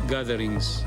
gatherings.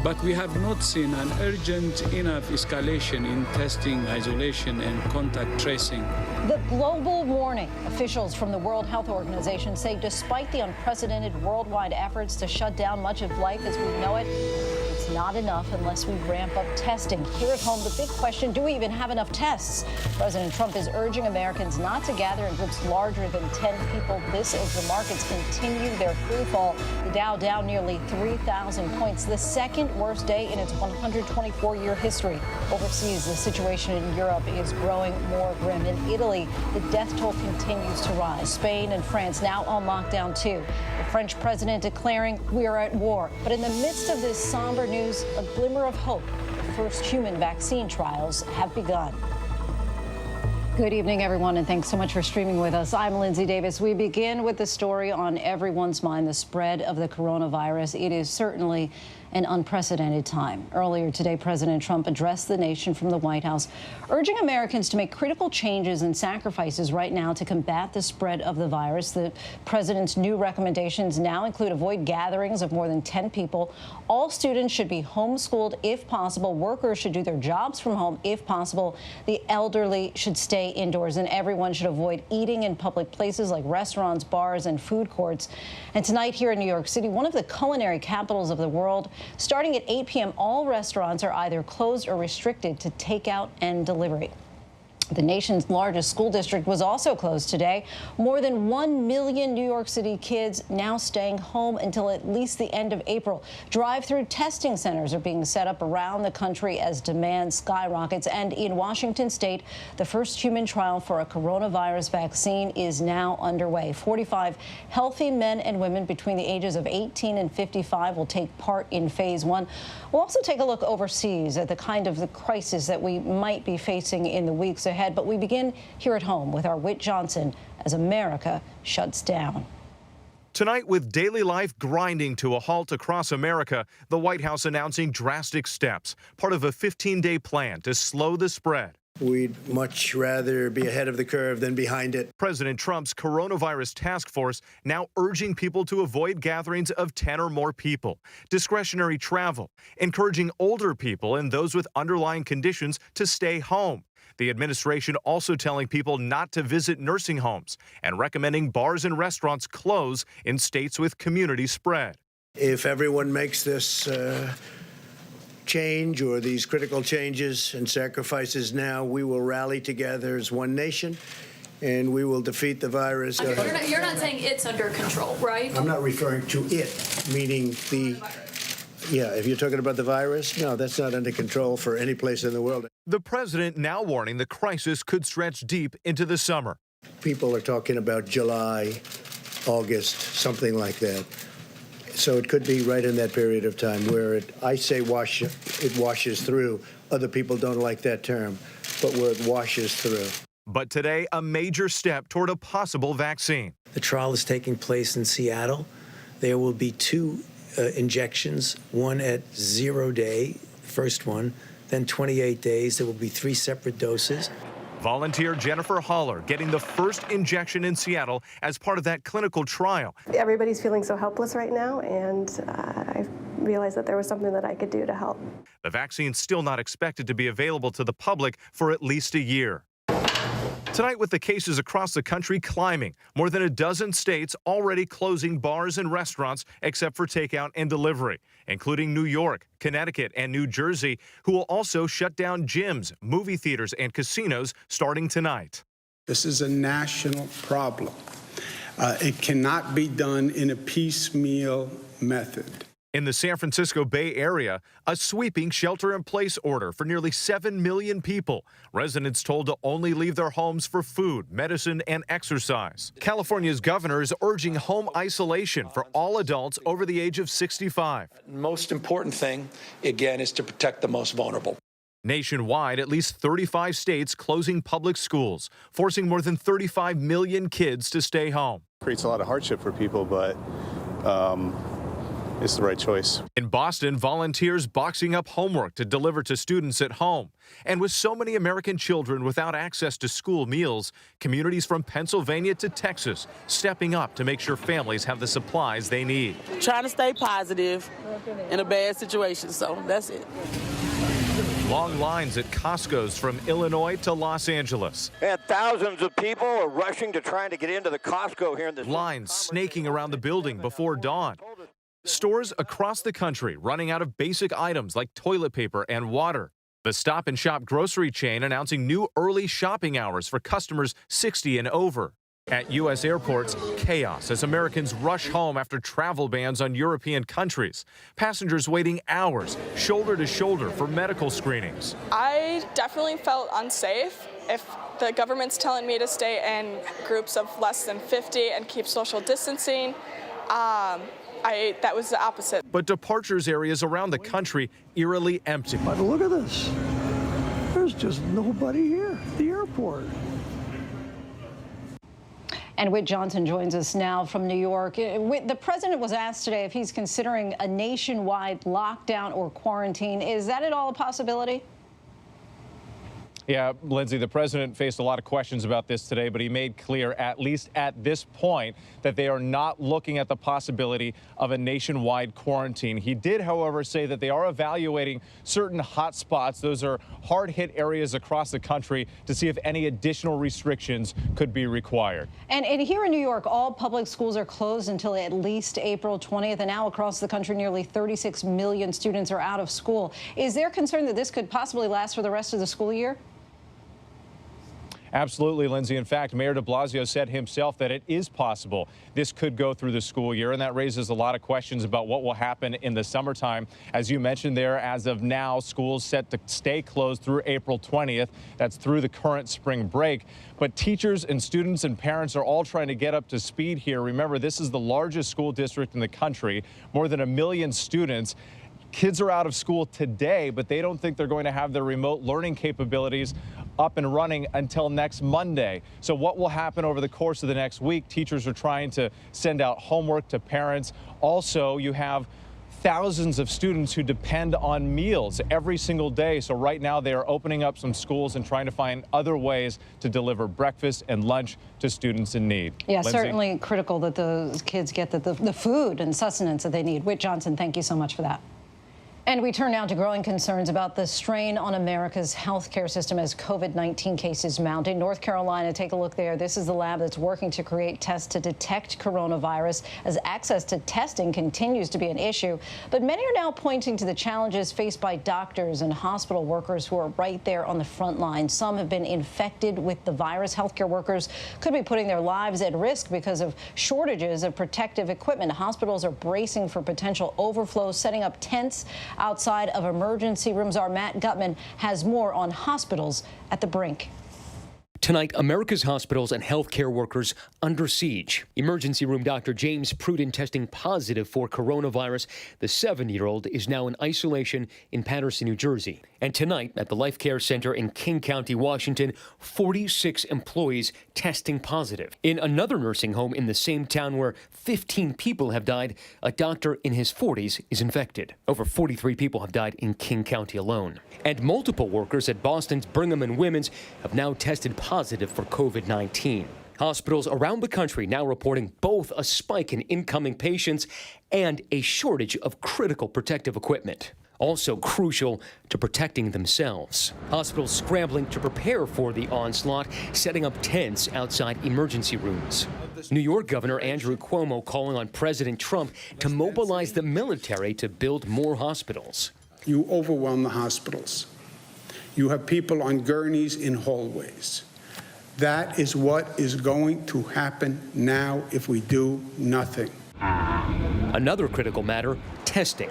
But we have not seen an urgent enough escalation in testing, isolation, and contact tracing. The global warning. Officials from the World Health Organization say despite the unprecedented worldwide efforts to shut down much of life as we know it, it's not enough unless we ramp up testing. Here at home, the big question, do we even have enough tests? President Trump is urging Americans not to gather in groups larger than 10 people. This as the markets continue their free fall. The Dow down nearly 3,000 points, the second worst day in its 124-year history. Overseas, the situation in Europe is growing more grim. In Italy, the death toll continues to rise. Spain and France now on lockdown, too. The French president declaring we are at war. But in the midst of this somber news, a glimmer of hope. The first human vaccine trials have begun. Good evening, everyone, and thanks so much for streaming with us. I'm Lindsay Davis. We begin with the story on everyone's mind, the spread of the coronavirus. It is certainly an unprecedented time. Earlier today, President Trump addressed the nation from the White House, urging Americans to make critical changes and sacrifices right now to combat the spread of the virus. The president's new recommendations now include avoid gatherings of more than 10 people. All students should be homeschooled if possible. Workers should do their jobs from home if possible. The elderly should stay indoors, and everyone should avoid eating in public places like restaurants, bars, and food courts. And tonight here in New York City, one of the culinary capitals of the world, starting at 8 p.m., all restaurants are either closed or restricted to takeout and delivery. The nation's largest school district was also closed today. More than 1 million New York City kids now staying home until at least the end of April. Drive-through testing centers are being set up around the country as demand skyrockets. And in Washington state, the first human trial for a coronavirus vaccine is now underway. 45 healthy men and women between the ages of 18 and 55 will take part in phase 1. We'll also take a look overseas at the kind of the crisis that we might be facing in the weeks ahead. But we begin here at home with our Whit Johnson as America shuts down. Tonight, with daily life grinding to a halt across America, the White House announcing drastic steps, part of a 15-day plan to slow the spread. We'd much rather be ahead of the curve than behind it. President Trump's coronavirus task force now urging people to avoid gatherings of 10 or more people, discretionary travel, encouraging older people and those with underlying conditions to stay home. The administration also telling people not to visit nursing homes and recommending bars and restaurants close in states with community spread. If everyone makes this change or these critical changes and sacrifices now, we will rally together as one nation and we will defeat the virus. You're not saying it's under control, right? I'm not referring to it, meaning the... Yeah, if you're talking about the virus, no, that's not under control for any place in the world. The president now warning the crisis could stretch deep into the summer. People are talking about July, August, something like that. So it could be right in that period of time where it washes through. Other people don't like that term, but where it washes through. But today, a major step toward a possible vaccine. The trial is taking place in Seattle. There will be 2 injections, one at 0 day, first one, then 28 days. There will be 3 separate doses. Volunteer Jennifer Haller getting the first injection in Seattle as part of that clinical trial. Everybody's feeling so helpless right now, and I realized that there was something that I could do to help. The vaccine's still not expected to be available to the public for at least a year. Tonight, with the cases across the country climbing, more than a dozen states already closing bars and restaurants except for takeout and delivery, including New York, Connecticut, and New Jersey, who will also shut down gyms, movie theaters, and casinos starting tonight. This is a national problem. It cannot be done in a piecemeal method. In the San Francisco Bay Area, a sweeping shelter-in-place order for nearly 7 million people. Residents told to only leave their homes for food, medicine, and exercise. California's governor is urging home isolation for all adults over the age of 65. Most important thing, again, is to protect the most vulnerable. Nationwide, at least 35 states closing public schools, forcing more than 35 million kids to stay home. Creates a lot of hardship for people, but it's the right choice. In Boston, volunteers boxing up homework to deliver to students at home. And with so many American children without access to school meals, communities from Pennsylvania to Texas stepping up to make sure families have the supplies they need. Trying to stay positive in a bad situation, so that's it. Long lines at Costco's from Illinois to Los Angeles. And thousands of people are rushing to trying to get into the Costco here in this. Lines snaking around the building before dawn. Stores across the country running out of basic items like toilet paper and water. The Stop and Shop grocery chain announcing new early shopping hours for customers 60 and over. At U.S. airports, chaos as Americans rush home after travel bans on European countries. Passengers waiting hours, shoulder to shoulder for medical screenings. I definitely felt unsafe. If the government's telling me to stay in groups of less than 50 and keep social distancing, that was the opposite. But departures areas around the country eerily empty. But look at this. There's just nobody here at the airport. And Whit Johnson joins us now from New York. Whit, the president was asked today if he's considering a nationwide lockdown or quarantine. Is that at all a possibility? Yeah, Lindsay, the president faced a lot of questions about this today, but he made clear, at least at this point, that they are not looking at the possibility of a nationwide quarantine. He did, however, say that they are evaluating certain hot spots. Those are hard-hit areas across the country to see if any additional restrictions could be required. And here in New York, all public schools are closed until at least April 20th. And now across the country, nearly 36 million students are out of school. Is there concern that this could possibly last for the rest of the school year? Absolutely, Lindsay. In fact, Mayor de Blasio said himself that it is possible this could go through the school year, and that raises a lot of questions about what will happen in the summertime. As you mentioned there, as of now, schools set to stay closed through April 20th. That's through the current spring break. But teachers and students and parents are all trying to get up to speed here. Remember, this is the largest school district in the country, more than 1 million students. Kids are out of school today, but they don't think they're going to have their remote learning capabilities up and running until next Monday. So what will happen over the course of the next week? Teachers are trying to send out homework to parents. Also, you have thousands of students who depend on meals every single day. So right now they are opening up some schools and trying to find other ways to deliver breakfast and lunch to students in need. Yeah, Lindsay? certainly critical that the kids get the food and sustenance that they need. Whit Johnson, thank you so much for that. And we turn now to growing concerns about the strain on America's healthcare system as COVID-19 cases mount. In North Carolina, take a look there. This is the lab that's working to create tests to detect coronavirus as access to testing continues to be an issue. But many are now pointing to the challenges faced by doctors and hospital workers who are right there on the front line. Some have been infected with the virus. Healthcare workers could be putting their lives at risk because of shortages of protective equipment. Hospitals are bracing for potential overflow, setting up tents outside of emergency rooms. Our Matt Gutman has more on hospitals at the brink. Tonight, America's hospitals and healthcare workers under siege. Emergency room Dr. James Pruden testing positive for coronavirus. The 70-year-old is now in isolation in Paterson, New Jersey. And tonight, at the Life Care Center in King County, Washington, 46 employees testing positive. In another nursing home in the same town where 15 people have died, a doctor in his 40s is infected. Over 43 people have died in King County alone. And multiple workers at Boston's Brigham and Women's have now tested positive for COVID-19. Hospitals around the country now reporting both a spike in incoming patients and a shortage of critical protective equipment. Also crucial to protecting themselves. Hospitals scrambling to prepare for the onslaught, setting up tents outside emergency rooms. New York Governor Andrew Cuomo calling on President Trump to mobilize the military to build more hospitals. You overwhelm the hospitals. You have people on gurneys in hallways. That is what is going to happen now if we do nothing. Another critical matter, testing.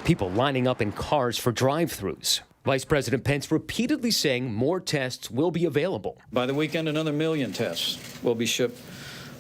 People lining up in cars for drive-thrus. Vice President Pence repeatedly saying more tests will be available. By the weekend, another 1 million tests will be shipped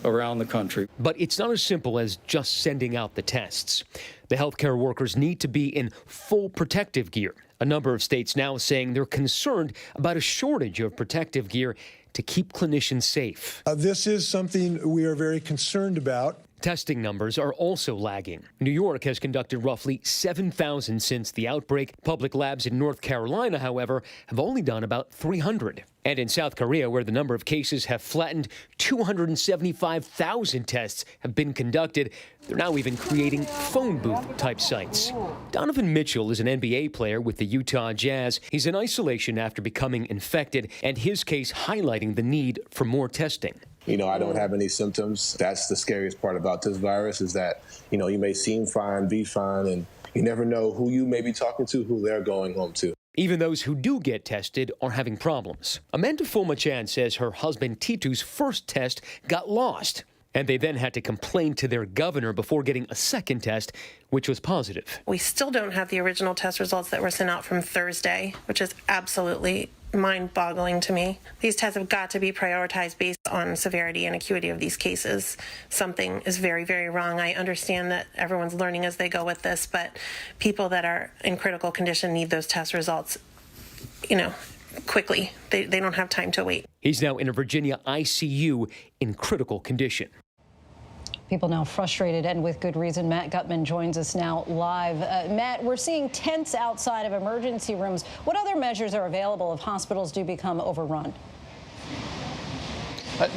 around the country. But it's not as simple as just sending out the tests. The healthcare workers need to be in full protective gear. A number of states now saying they're concerned about a shortage of protective gear to keep clinicians safe. This is something we are very concerned about. Testing numbers are also lagging. New York has conducted roughly 7,000 since the outbreak. Public labs in North Carolina, however, have only done about 300. And in South Korea, where the number of cases have flattened, 275,000 tests have been conducted. They're now even creating phone booth-type sites. Donovan Mitchell is an NBA player with the Utah Jazz. He's in isolation after becoming infected, and his case highlighting the need for more testing. You know, I don't have any symptoms. That's the scariest part about this virus is that, you know, you may seem fine, be fine, and you never know who you may be talking to, who they're going home to. Even those who do get tested are having problems. Amanda Fulmachan says her husband Titu's first test got lost, and they then had to complain to their governor before getting a second test, which was positive. We still don't have the original test results that were sent out from Thursday, which is absolutely mind-boggling to me. These tests have got to be prioritized based on severity and acuity of these cases. Something is very, very wrong. I understand that everyone's learning as they go with this, but people that are in critical condition need those test results, you know, quickly. They don't have time to wait. He's now in a Virginia ICU in critical condition. People now frustrated, and with good reason. Matt Gutman joins us now live. Matt, we're seeing tents outside of emergency rooms. What other measures are available if hospitals do become overrun?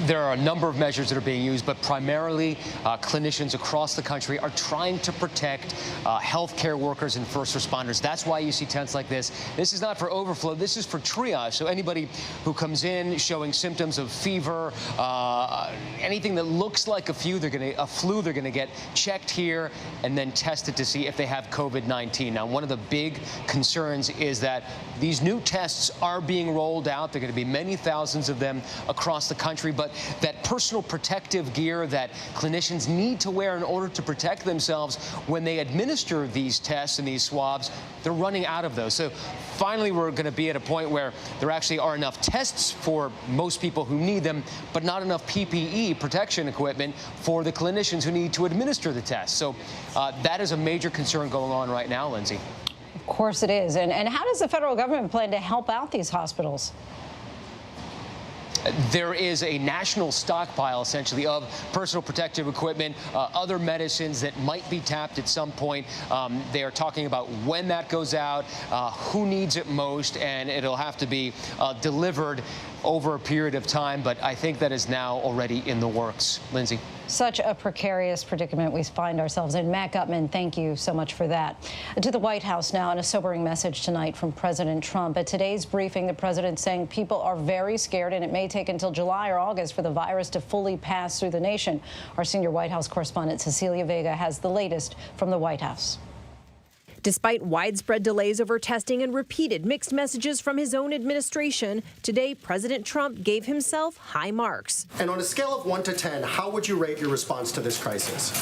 There are a number of measures that are being used, but primarily clinicians across the country are trying to protect healthcare workers and first responders. That's why you see tents like this. This is not for overflow. This is for triage. So anybody who comes in showing symptoms of fever, anything that looks like a flu, they're going to get checked here and then tested to see if they have COVID-19. Now, one of the big concerns is that these new tests are being rolled out. There are going to be many thousands of them across the country. But that personal protective gear that clinicians need to wear in order to protect themselves when they administer these tests and these swabs, they're running out of those. So finally, we're going to be at a point where there actually are enough tests for most people who need them, but not enough PPE, protection equipment, for the clinicians who need to administer the tests. So that is a major concern going on right now, Lindsay. Of course it is. And how does the federal government plan to help out these hospitals? There is a national stockpile, essentially, of personal protective equipment, other medicines that might be tapped at some point. They are talking about when that goes out, who needs it most, and it'll have to be delivered over a period of time. But I think that is now already in the works. Lindsay. Such a precarious predicament we find ourselves in. Matt Gutman, thank you so much for that. To the White House now, and a sobering message tonight from President Trump. At today's briefing, the president saying people are very scared, and it may take until July or August for the virus to fully pass through the nation. Our senior White House correspondent Cecilia Vega has the latest from the White House. Despite widespread delays over testing and repeated mixed messages from his own administration, today President Trump gave himself high marks. And on a scale of 1 to 10, how would you rate your response to this crisis?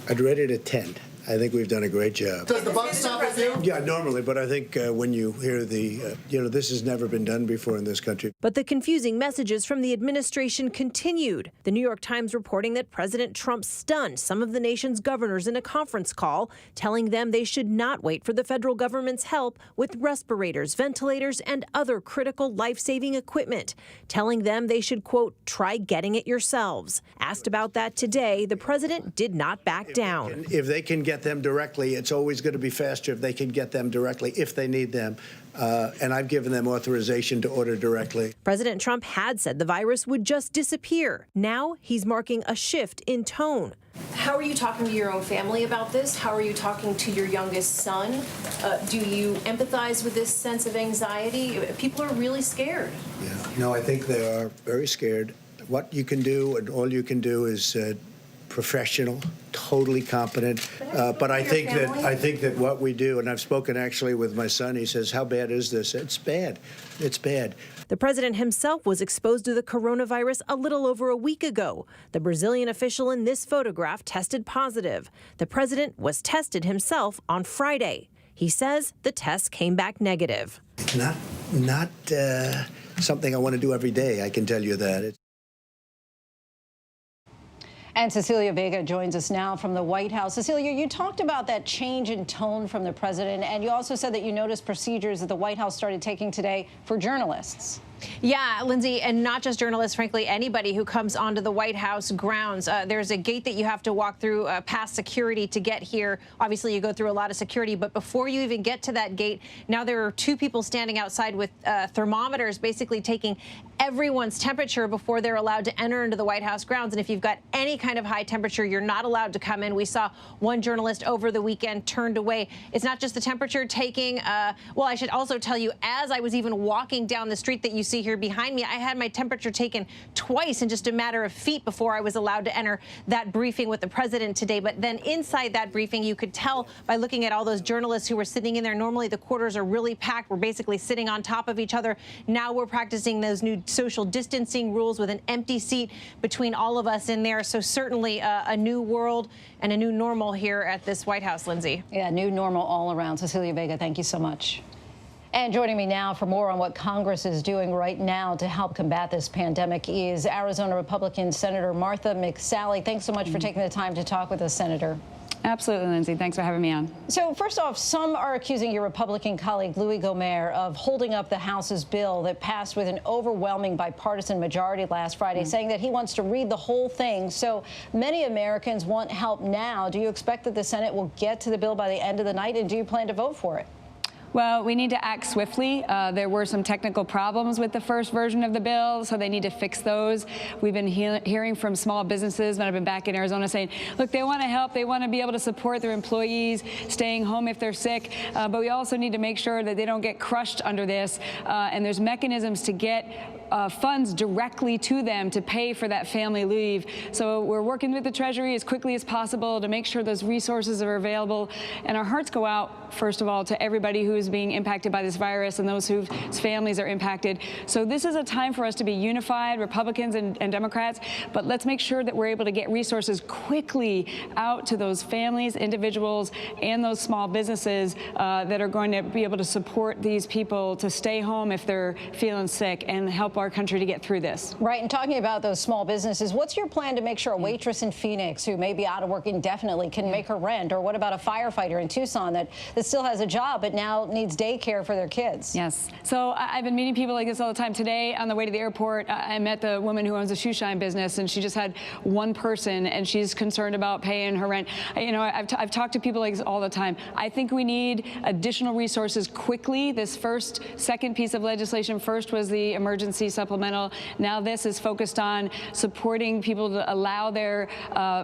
I'd rate it a 10. I think we've done a great job. Does the buck stop with you? Yeah, normally, but I think when you hear the, this has never been done before in this country. But the confusing messages from the administration continued. The New York Times reporting that President Trump stunned some of the nation's governors in a conference call, telling them they should not wait for the federal government's help with respirators, ventilators, and other critical life-saving equipment, telling them they should, quote, try getting it yourselves. Asked about that today, the president did not back down. If they can get them directly, it's always going to be faster if they can get them directly if they need them. And I've given them authorization to order directly. President Trump had said the virus would just disappear. Now he's marking a shift in tone. How are you talking to your own family about this? How are you talking to your youngest son? Do you empathize with this sense of anxiety? People are really scared. Yeah. No, I think they are very scared. What you can do, and all you can do, is professional, totally competent. But I think that what we do, and I've spoken actually with my son, he says, how bad is this? It's bad. It's bad. The president himself was exposed to the coronavirus a little over a week ago. The Brazilian official in this photograph tested positive. The president was tested himself on Friday. He says the test came back negative. Not something I want to do every day, I can tell you that. And Cecilia Vega joins us now from the White House. Cecilia, you talked about that change in tone from the president, and you also said that you noticed procedures that the White House started taking today for journalists. Yeah, Lindsay, and not just journalists, frankly, anybody who comes onto the White House grounds. There's a gate that you have to walk through past security to get here. Obviously, you go through a lot of security, but before you even get to that gate, now there are two people standing outside with thermometers, basically taking everyone's temperature before they're allowed to enter into the White House grounds. And if you've got any kind of high temperature, you're not allowed to come in. We saw one journalist over the weekend turned away. It's not just the temperature taking. Well, I should also tell you, as I was even walking down the street that you see here behind me, I had my temperature taken twice in just a matter of feet before I was allowed to enter that briefing with the president today. But then inside that briefing, you could tell by looking at all those journalists who were sitting in there. Normally, the quarters are really packed. We're basically sitting on top of each other. Now we're practicing those new social distancing rules with an empty seat between all of us in there. So certainly a new world and a new normal here at this White House, Lindsay. Yeah, new normal all around. Cecilia Vega, thank you so much. And joining me now for more on what Congress is doing right now to help combat this pandemic is Arizona Republican Senator Martha McSally. Thanks so much for taking the time to talk with us, Senator. Absolutely, Lindsay. Thanks for having me on. So first off, some are accusing your Republican colleague, Louis Gohmert, of holding up the House's bill that passed with an overwhelming bipartisan majority last Friday, saying that he wants to read the whole thing. So many Americans want help now. Do you expect that the Senate will get to the bill by the end of the night, and do you plan to vote for it? Well, we need to act swiftly. There were some technical problems with the first version of the bill, so they need to fix those. We've been hearing from small businesses when I've been back in Arizona saying, look, they want to help. They want to be able to support their employees staying home if they're sick. But we also need to make sure that they don't get crushed under this. And there's mechanisms to get funds directly to them to pay for that family leave. So we're working with the Treasury as quickly as possible to make sure those resources are available. And our hearts go out, first of all, to everybody who is being impacted by this virus and those whose families are impacted. So this is a time for us to be unified, Republicans and Democrats, but let's make sure that we're able to get resources quickly out to those families, individuals, and those small businesses that are going to be able to support these people to stay home if they're feeling sick and help our country to get through this. Right, and talking about those small businesses, what's your plan to make sure a waitress in Phoenix who may be out of work indefinitely can make her rent? Or what about a firefighter in Tucson that still has a job but now needs daycare for their kids? Yes. So I've been meeting people like this all the time. Today, on the way to the airport, I met the woman who owns a shoe shine business, and she just had one person, and she's concerned about paying her rent. You know, I've talked to people like this all the time. I think we need additional resources quickly. This second piece of legislation, first was the emergency supplemental. Now this is focused on supporting people to allow their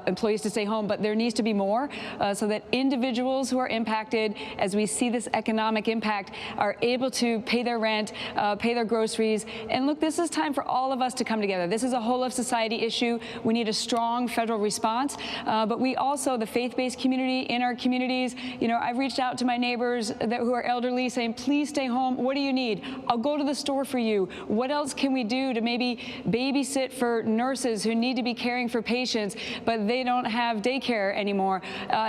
employees to stay home, but there needs to be more so that individuals who are impacted, as we see this economic impact, are able to pay their rent, pay their groceries. And look, this is time for all of us to come together. This is a whole of society issue. We need a strong federal response, but we also, the faith-based community in our communities, you know, I've reached out to my neighbors who are elderly saying, please stay home. What do you need? I'll go to the store for you. What else can we do to maybe babysit for nurses who need to be caring for patients, but they don't have daycare anymore?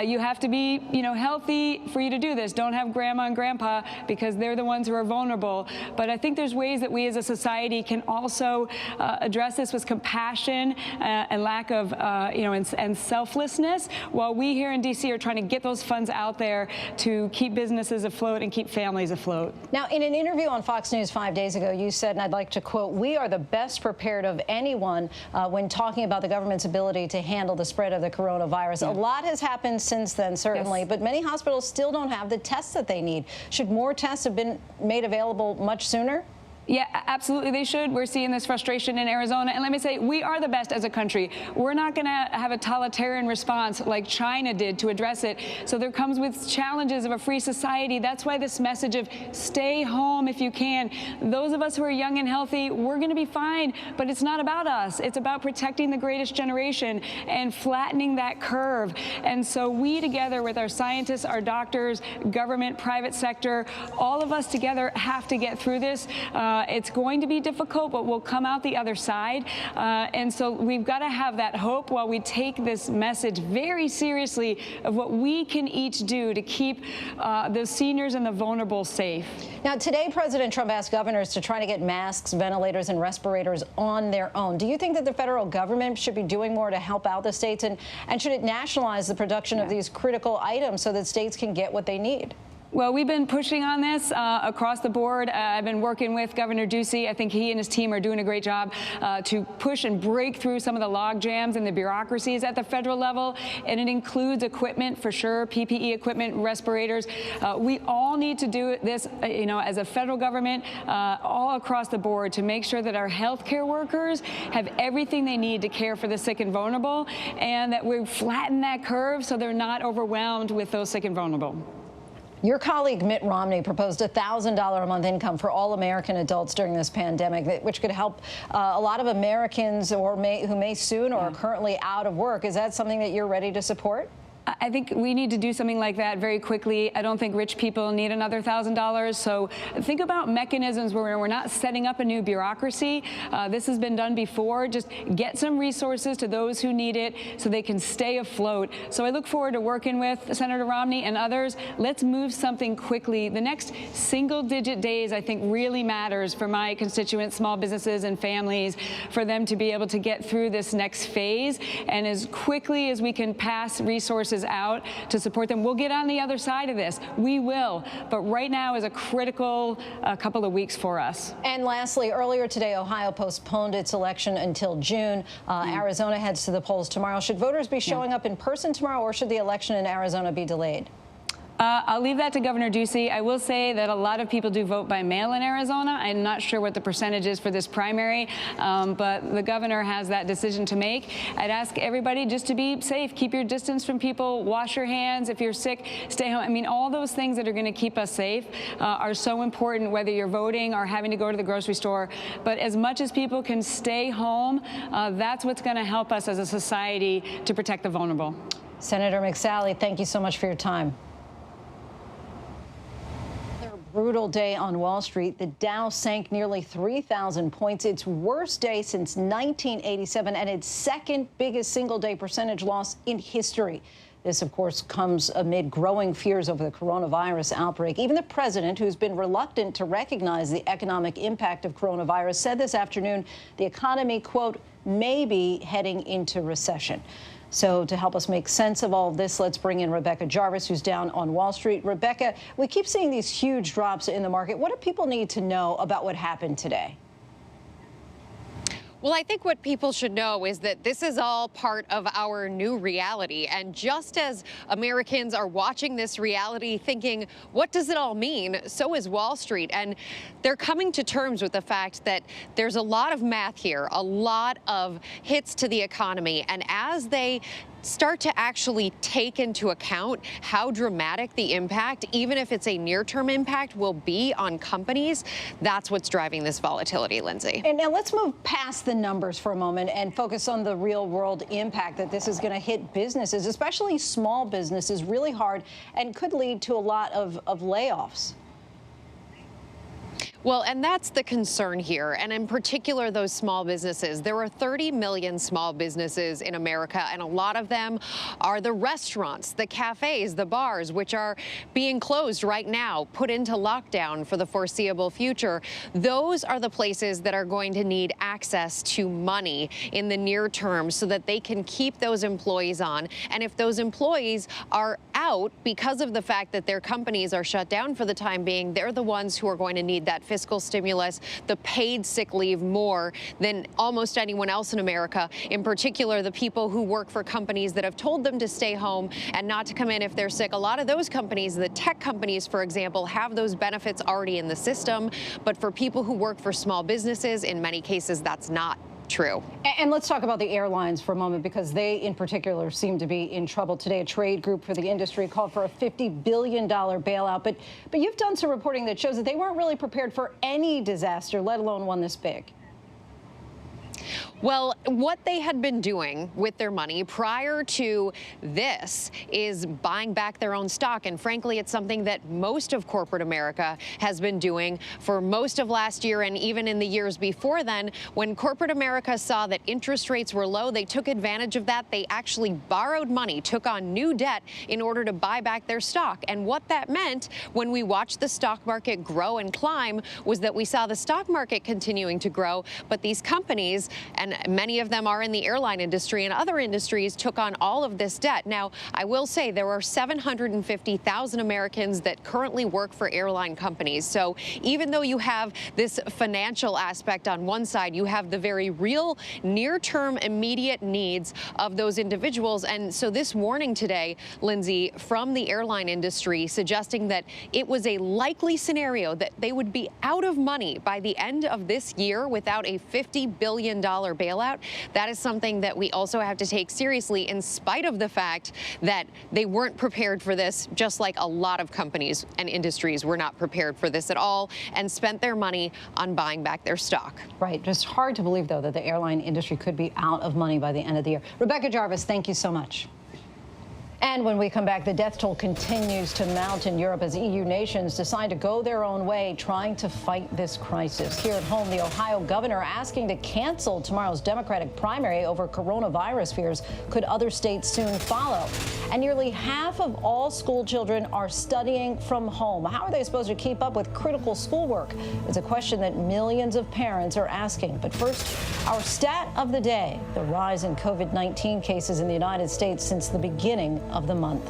You have to be, you know, healthy for you to do this. Don't have grandma and grandpa because they're the ones who are vulnerable. But I think there's ways that we as a society can also address this with compassion and lack of, you know, and selflessness, while we here in D.C. are trying to get those funds out there to keep businesses afloat and keep families afloat. Now, in an interview on Fox News 5 days ago, you said, and I'd like to quote, "We are the best prepared of anyone when talking about the government's ability to handle the spread of the coronavirus." Yeah. A lot has happened since then, certainly, yes, but many hospitals still don't have the tests that they need. Should more tests have been made available much sooner? Yeah, absolutely they should. We're seeing this frustration in Arizona. And let me say, we are the best as a country. We're not going to have a totalitarian response like China did to address it. So there comes with challenges of a free society. That's why this message of stay home if you can. Those of us who are young and healthy, we're going to be fine. But it's not about us. It's about protecting the greatest generation and flattening that curve. And so we together with our scientists, our doctors, government, private sector, all of us together have to get through this. It's going to be difficult, but we'll come out the other side. And so we've got to have that hope while we take this message very seriously of what we can each do to keep the seniors and the vulnerable safe. Now, today, President Trump asked governors to try to get masks, ventilators, and respirators on their own. Do you think that the federal government should be doing more to help out the states? And should it nationalize the production of these critical items so that states can get what they need? Well, we've been pushing on this across the board. I've been working with Governor Ducey. I think he and his team are doing a great job to push and break through some of the log jams and the bureaucracies at the federal level. And it includes equipment for sure, PPE equipment, respirators. We all need to do this, as a federal government, all across the board to make sure that our healthcare workers have everything they need to care for the sick and vulnerable, and that we flatten that curve so they're not overwhelmed with those sick and vulnerable. Your colleague Mitt Romney proposed a $1,000 a month income for all American adults during this pandemic, which could help a lot of Americans who may soon or are currently out of work. Is that something that you're ready to support? I think we need to do something like that very quickly. I don't think rich people need another $1,000. So think about mechanisms where we're not setting up a new bureaucracy. This has been done before. Just get some resources to those who need it so they can stay afloat. So I look forward to working with Senator Romney and others. Let's move something quickly. The next single-digit days, I think, really matters for my constituents, small businesses and families, for them to be able to get through this next phase. And as quickly as we can pass resources out to support them, we'll get on the other side of this. We will. But right now is a critical couple of weeks for us. And lastly, earlier today, Ohio postponed its election until June. Arizona heads to the polls tomorrow. Should voters be showing up in person tomorrow, or should the election in Arizona be delayed? I'll leave that to Governor Ducey. I will say that a lot of people do vote by mail in Arizona. I'm not sure what the percentage is for this primary, but the governor has that decision to make. I'd ask everybody just to be safe. Keep your distance from people. Wash your hands. If you're sick, stay home. I mean, all those things that are going to keep us safe are so important, whether you're voting or having to go to the grocery store. But as much as people can stay home, that's what's going to help us as a society to protect the vulnerable. Senator McSally, thank you so much for your time. Brutal day on Wall Street. The Dow sank nearly 3,000 points, its worst day since 1987, and its second biggest single-day percentage loss in history. This, of course, comes amid growing fears over the coronavirus outbreak. Even the president, who's been reluctant to recognize the economic impact of coronavirus, said this afternoon the economy, quote, may be heading into recession. So to help us make sense of all of this, let's bring in Rebecca Jarvis, who's down on Wall Street. Rebecca, we keep seeing these huge drops in the market. What do people need to know about what happened today? Well, I think what people should know is that this is all part of our new reality. And just as Americans are watching this reality thinking, what does it all mean? So is Wall Street. And they're coming to terms with the fact that there's a lot of math here, a lot of hits to the economy. And as they start to actually take into account how dramatic the impact, even if it's a near-term impact, will be on companies, that's what's driving this volatility, Lindsay. And now let's move past the numbers for a moment and focus on the real-world impact that this is going to hit businesses, especially small businesses, really hard, and could lead to a lot of layoffs. Well, and that's the concern here, and in particular, those small businesses. There are 30 million small businesses in America, and a lot of them are the restaurants, the cafes, the bars, which are being closed right now, put into lockdown for the foreseeable future. Those are the places that are going to need access to money in the near term so that they can keep those employees on. And if those employees are out because of the fact that their companies are shut down for the time being, they're the ones who are going to need that fiscal stimulus, the paid sick leave more than almost anyone else in America, in particular the people who work for companies that have told them to stay home and not to come in if they're sick. A lot of those companies, the tech companies, for example, have those benefits already in the system. But for people who work for small businesses, in many cases, that's not true. And let's talk about the airlines for a moment, because they in particular seem to be in trouble today. A trade group for the industry called for a $50 billion bailout. But you've done some reporting that shows that they weren't really prepared for any disaster, let alone one this big. Well, what they had been doing with their money prior to this is buying back their own stock. And frankly, it's something that most of corporate America has been doing for most of last year and even in the years before then. When corporate America saw that interest rates were low, they took advantage of that. They actually borrowed money, took on new debt in order to buy back their stock. And what that meant when we watched the stock market grow and climb was that we saw the stock market continuing to grow, but these companies, and and many of them are in the airline industry, and other industries took on all of this debt. Now, I will say there are 750,000 Americans that currently work for airline companies. So even though you have this financial aspect on one side, you have the very real near-term immediate needs of those individuals. And so this warning today, Lindsay, from the airline industry suggesting that it was a likely scenario that they would be out of money by the end of this year without a $50 billion bailout. That is something that we also have to take seriously, in spite of the fact that they weren't prepared for this, just like a lot of companies and industries were not prepared for this at all and spent their money on buying back their stock. Right. Just hard to believe, though, that the airline industry could be out of money by the end of the year. Rebecca Jarvis, thank you so much. And when we come back, the death toll continues to mount in Europe as EU nations decide to go their own way, trying to fight this crisis. Here at home, the Ohio governor asking to cancel tomorrow's Democratic primary over coronavirus fears. Could other states soon follow? And nearly half of all school children are studying from home. How are they supposed to keep up with critical schoolwork? It's a question that millions of parents are asking. But first, our stat of the day, the rise in COVID-19 cases in the United States since the beginning of the month.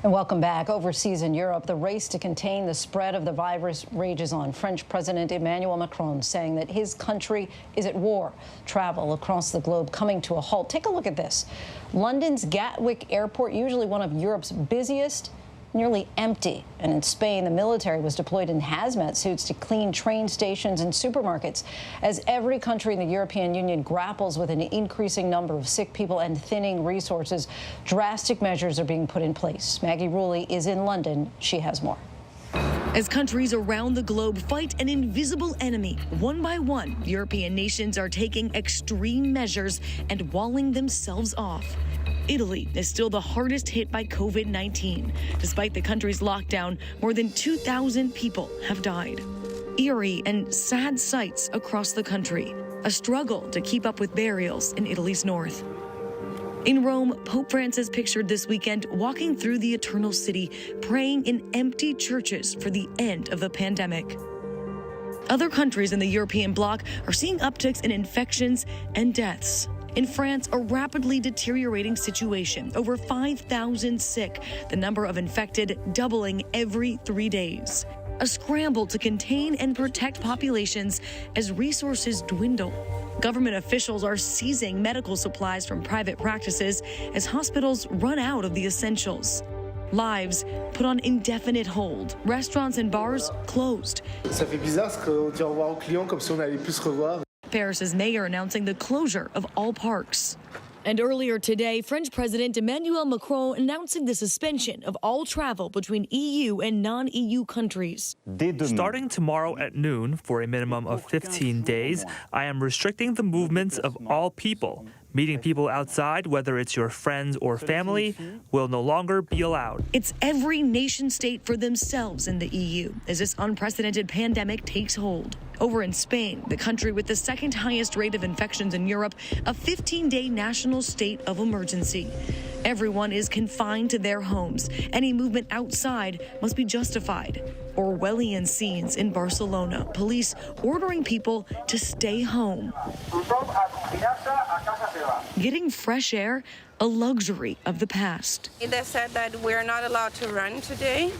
And welcome back. Overseas in Europe, the race to contain the spread of the virus rages on. French President Emmanuel Macron saying that his country is at war. Travel across the globe coming to a halt. Take a look at this. London's Gatwick Airport, usually one of Europe's busiest, nearly empty. And in Spain, the military was deployed in hazmat suits to clean train stations and supermarkets. As every country in the European Union grapples with an increasing number of sick people and thinning resources, drastic measures are being put in place. Maggie Rulli is in London. She has more. As countries around the globe fight an invisible enemy, one by one, European nations are taking extreme measures and walling themselves off. Italy is still the hardest hit by COVID-19. Despite the country's lockdown, more than 2,000 people have died. Eerie and sad sights across the country. A struggle to keep up with burials in Italy's north. In Rome, Pope Francis pictured this weekend walking through the Eternal City, praying in empty churches for the end of the pandemic. Other countries in the European bloc are seeing upticks in infections and deaths. In France, a rapidly deteriorating situation. Over 5,000 sick, the number of infected doubling every 3 days. A scramble to contain and protect populations as resources dwindle. Government officials are seizing medical supplies from private practices as hospitals run out of the essentials. Lives put on indefinite hold. Restaurants and bars closed. Ça fait bizarre parce qu'on dit au revoir aux clients comme si on allait plus se revoir. Paris's mayor announcing the closure of all parks. And earlier today, French President Emmanuel Macron announcing the suspension of all travel between EU and non-EU countries. Starting tomorrow at noon, for a minimum of 15 days, I am restricting the movements of all people. Meeting people outside, whether it's your friends or family, will no longer be allowed. It's every nation state for themselves in the EU as this unprecedented pandemic takes hold. Over in Spain, the country with the second highest rate of infections in Europe, a 15-day national state of emergency. Everyone is confined to their homes. Any movement outside must be justified. Orwellian scenes in Barcelona, police ordering people to stay home. Getting fresh air, a luxury of the past. They said that we're not allowed to run today,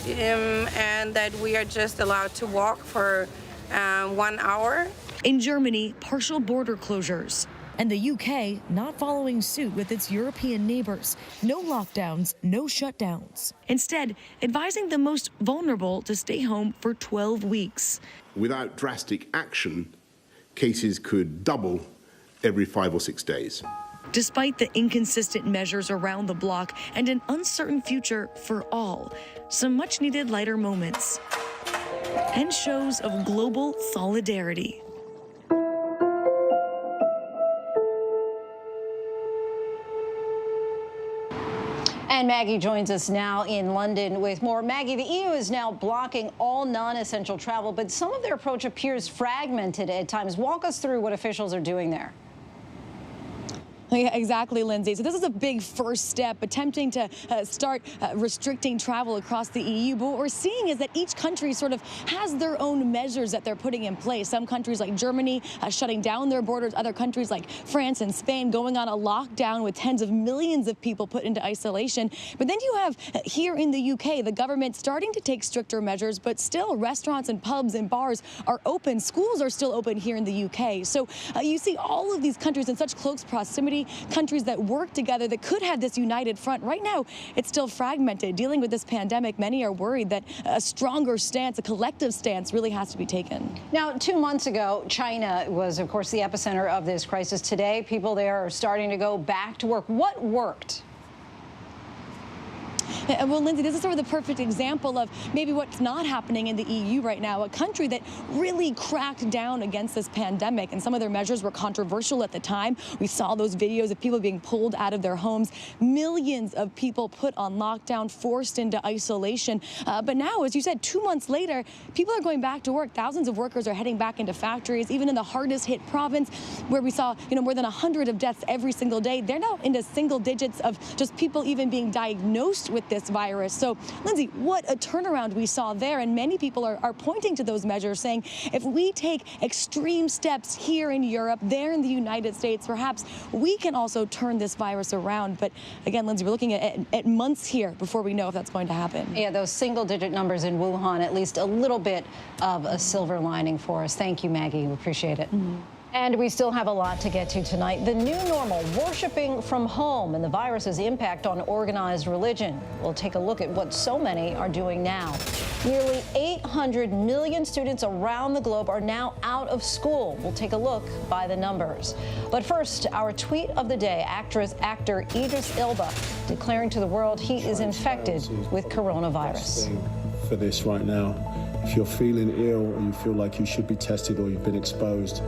and that we are just allowed to walk for 1 hour. In Germany, partial border closures. And the UK not following suit with its European neighbors. No lockdowns, no shutdowns. Instead, advising the most vulnerable to stay home for 12 weeks. Without drastic action, cases could double every 5 or 6 days. Despite the inconsistent measures around the bloc and an uncertain future for all, some much-needed lighter moments and shows of global solidarity. And Maggie joins us now in London with more. Maggie, the EU is now blocking all non-essential travel, but some of their approach appears fragmented at times. Walk us through what officials are doing there. Yeah, exactly, Lindsay. So this is a big first step, attempting to start restricting travel across the EU. But what we're seeing is that each country sort of has their own measures that they're putting in place. Some countries like Germany shutting down their borders, other countries like France and Spain going on a lockdown with tens of millions of people put into isolation. But then you have here in the UK, the government starting to take stricter measures, but still restaurants and pubs and bars are open. Schools are still open here in the UK. So you see all of these countries in such close proximity, countries that work together that could have this united front. Right now, it's still fragmented. Dealing with this pandemic, many are worried that a stronger stance, a collective stance, really has to be taken. Now, 2 months ago, China was, of course, the epicenter of this crisis. Today, people there are starting to go back to work. What worked? Well, Lindsay, this is sort of the perfect example of maybe what's not happening in the EU right now, a country that really cracked down against this pandemic, and some of their measures were controversial at the time. We saw those videos of people being pulled out of their homes, millions of people put on lockdown, forced into isolation. But now, as you said, 2 months later, people are going back to work. Thousands of workers are heading back into factories, even in the hardest hit province where we saw, more than 100 of deaths every single day. They're now into single digits of just people even being diagnosed with this virus. So, Lindsay, what a turnaround we saw there. And many people are pointing to those measures, saying if we take extreme steps here in Europe, there in the United States, perhaps we can also turn this virus around. But again, Lindsay, we're looking at months here before we know if that's going to happen. Yeah, those single-digit numbers in Wuhan, at least a little bit of a silver lining for us. Thank you, Maggie. We appreciate it. And we still have a lot to get to tonight. The new normal, worshiping from home, and the virus's impact on organized religion. We'll take a look at what so many are doing now. Nearly 800 million students around the globe are now out of school. We'll take a look by the numbers. But first, our tweet of the day, actor Idris Elba declaring to the world he is infected with coronavirus. For this right now, if you're feeling ill or you feel like you should be tested or you've been exposed,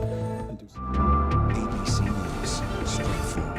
ABC News, straightforward.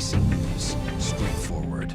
ABC News, straightforward.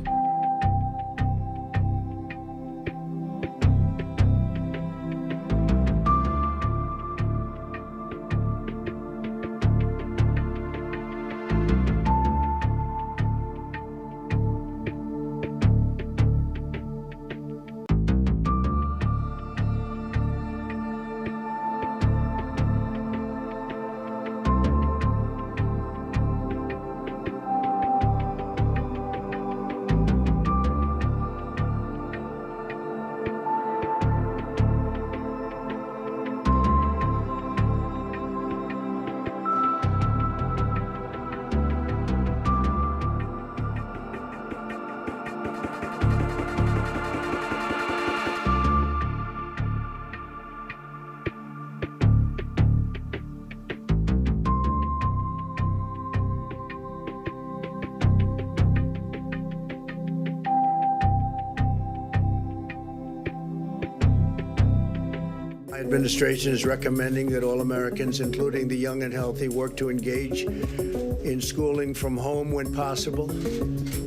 My administration is recommending that all Americans, including the young and healthy, work to engage in schooling from home when possible,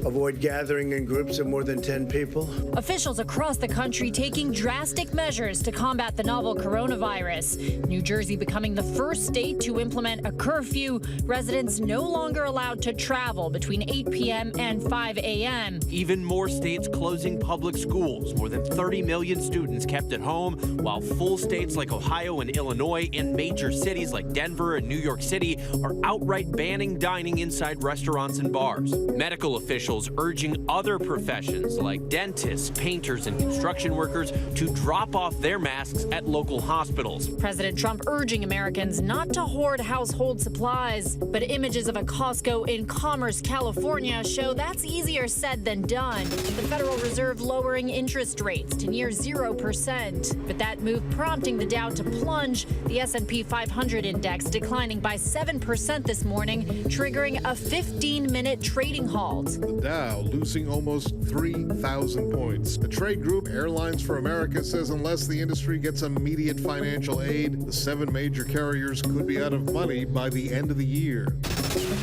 avoid gathering in groups of more than 10 people. Officials across the country taking drastic measures to combat the novel coronavirus. New Jersey becoming the first state to implement a curfew. Residents no longer allowed to travel between 8 p.m. and 5 a.m. Even more states closing public schools. More than 30 million students kept at home, while full states like Ohio and Illinois and major cities like Denver and New York City are outright banning dining inside restaurants and bars. Medical officials urging other professions like dentists, painters, and construction workers to drop off their masks at local hospitals. President Trump urging Americans not to hoard household supplies. But images of a Costco in Commerce, California show that's easier said than done. The Federal Reserve lowering interest rates to near 0%. But that move prompting the Dow to plunge, the S&P 500 index declining by 7% this morning, triggering a 15-minute trading halt. The Dow losing almost 3,000 points. The trade group Airlines for America says unless the industry gets immediate financial aid, the 7 major carriers could be out of money by the end of the year.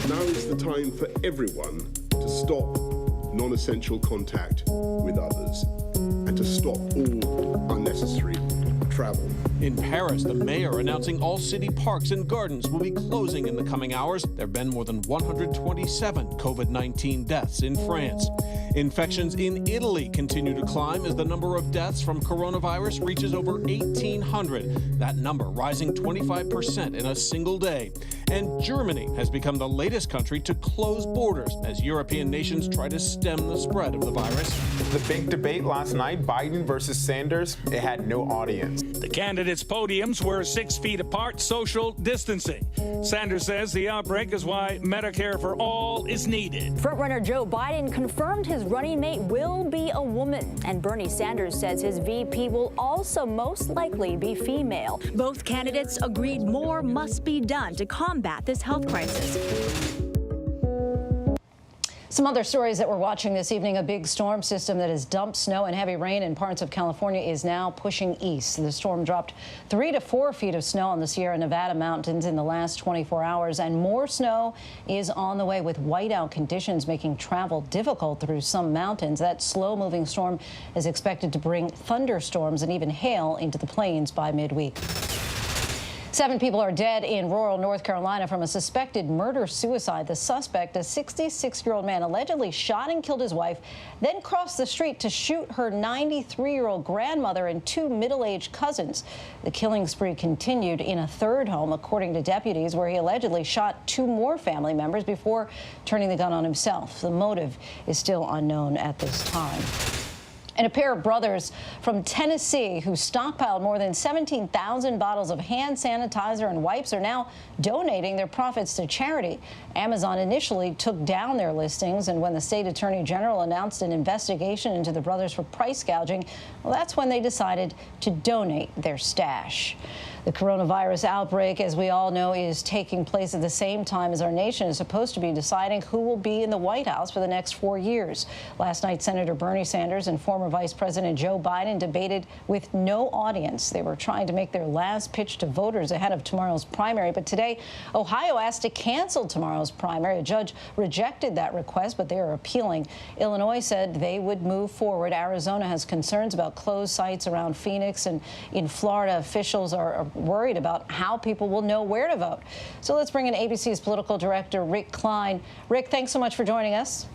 Now is the time for everyone to stop non-essential contact with others and to stop all unnecessary travel. In Paris, the mayor announcing all city parks and gardens will be closing in the coming hours. There have been more than 127 COVID-19 deaths in France. Infections in Italy continue to climb as the number of deaths from coronavirus reaches over 1,800. That number rising 25% in a single day. And Germany has become the latest country to close borders as European nations try to stem the spread of the virus. The big debate last night, Biden versus Sanders, it had no audience. The candidates' podiums were 6 feet apart, social distancing. Sanders says the outbreak is why Medicare for all is needed. Frontrunner Joe Biden confirmed his running mate will be a woman, and Bernie Sanders says his VP will also most likely be female. Both candidates agreed more must be done to combat this health crisis. Some other stories that we're watching this evening. A big storm system that has dumped snow and heavy rain in parts of California is now pushing east. The storm dropped 3 to 4 feet of snow on the Sierra Nevada mountains in the last 24 hours, and more snow is on the way, with whiteout conditions making travel difficult through some mountains. That slow-moving storm is expected to bring thunderstorms and even hail into the plains by midweek. 7 people are dead in rural North Carolina from a suspected murder-suicide. The suspect, a 66-year-old man, allegedly shot and killed his wife, then crossed the street to shoot her 93-year-old grandmother and 2 middle-aged cousins. The killing spree continued in a third home, according to deputies, where he allegedly shot 2 more family members before turning the gun on himself. The motive is still unknown at this time. And a pair of brothers from Tennessee who stockpiled more than 17,000 bottles of hand sanitizer and wipes are now donating their profits to charity. Amazon initially took down their listings, and when the state attorney general announced an investigation into the brothers for price gouging, well, that's when they decided to donate their stash. The coronavirus outbreak, as we all know, is taking place at the same time as our nation is supposed to be deciding who will be in the White House for the next 4 years. Last night, Senator Bernie Sanders and former Vice President Joe Biden debated with no audience. They were trying to make their last pitch to voters ahead of tomorrow's primary. But today, Ohio asked to cancel tomorrow's primary. A judge rejected that request, but they are appealing. Illinois said they would move forward. Arizona has concerns about closed sites around Phoenix, and in Florida, officials are worried about how people will know where to vote. So let's bring in ABC's political director, Rick Klein. Rick, thanks so much for joining us.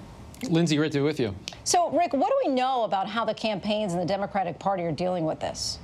Lindsay, great to be with you. So, Rick, what do we know about how the campaigns in the Democratic Party are dealing with this?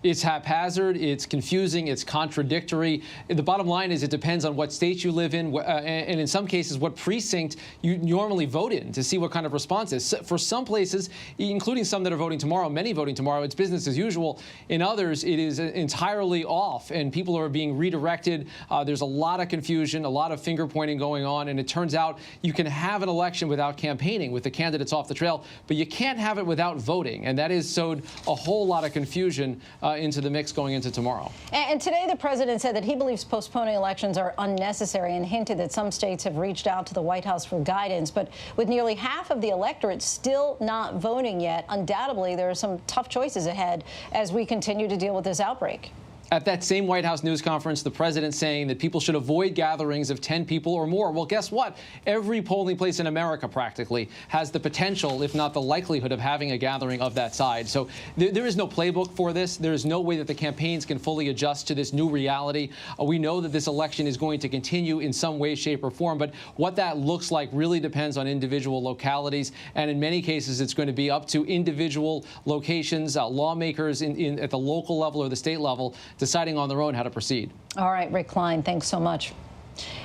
It's haphazard, it's confusing, it's contradictory. The bottom line is it depends on what state you live in, and in some cases what precinct you normally vote in to see what kind of response is. For some places, including some that are voting tomorrow, many voting tomorrow, it's business as usual. In others, it is entirely off, and people are being redirected. There's a lot of confusion, a lot of finger pointing going on, and it turns out you can have an election without campaigning with the candidates off the trail, but you can't have it without voting, and that has sowed a whole lot of confusion into the mix going into tomorrow. And today the president said that he believes postponing elections are unnecessary and hinted that some states have reached out to the White House for guidance. But with nearly half of the electorate still not voting yet, undoubtedly there are some tough choices ahead as we continue to deal with this outbreak. At that same White House news conference, the president saying that people should avoid gatherings of 10 people or more. Well, guess what? Every polling place in America practically has the potential, if not the likelihood, of having a gathering of that size. So there is no playbook for this. There is no way that the campaigns can fully adjust to this new reality. We know that this election is going to continue in some way, shape, or form, but what that looks like really depends on individual localities. And in many cases, it's going to be up to individual locations, lawmakers at the local level or the state level, deciding on their own how to proceed. All right, Rick Klein, thanks so much.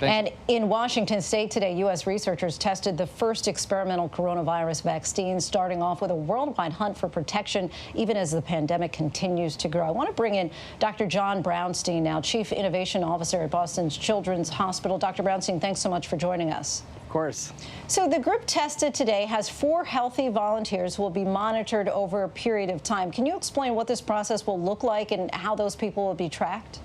And in Washington state today, U.S. researchers tested the first experimental coronavirus vaccine, starting off with a worldwide hunt for protection, even as the pandemic continues to grow. I want to bring in Dr. John Brownstein now, Chief Innovation Officer at Boston's Children's Hospital. Dr. Brownstein, thanks so much for joining us. Of course. So the group tested today has 4 healthy volunteers who will be monitored over a period of time. Can you explain what this process will look like and how those people will be tracked?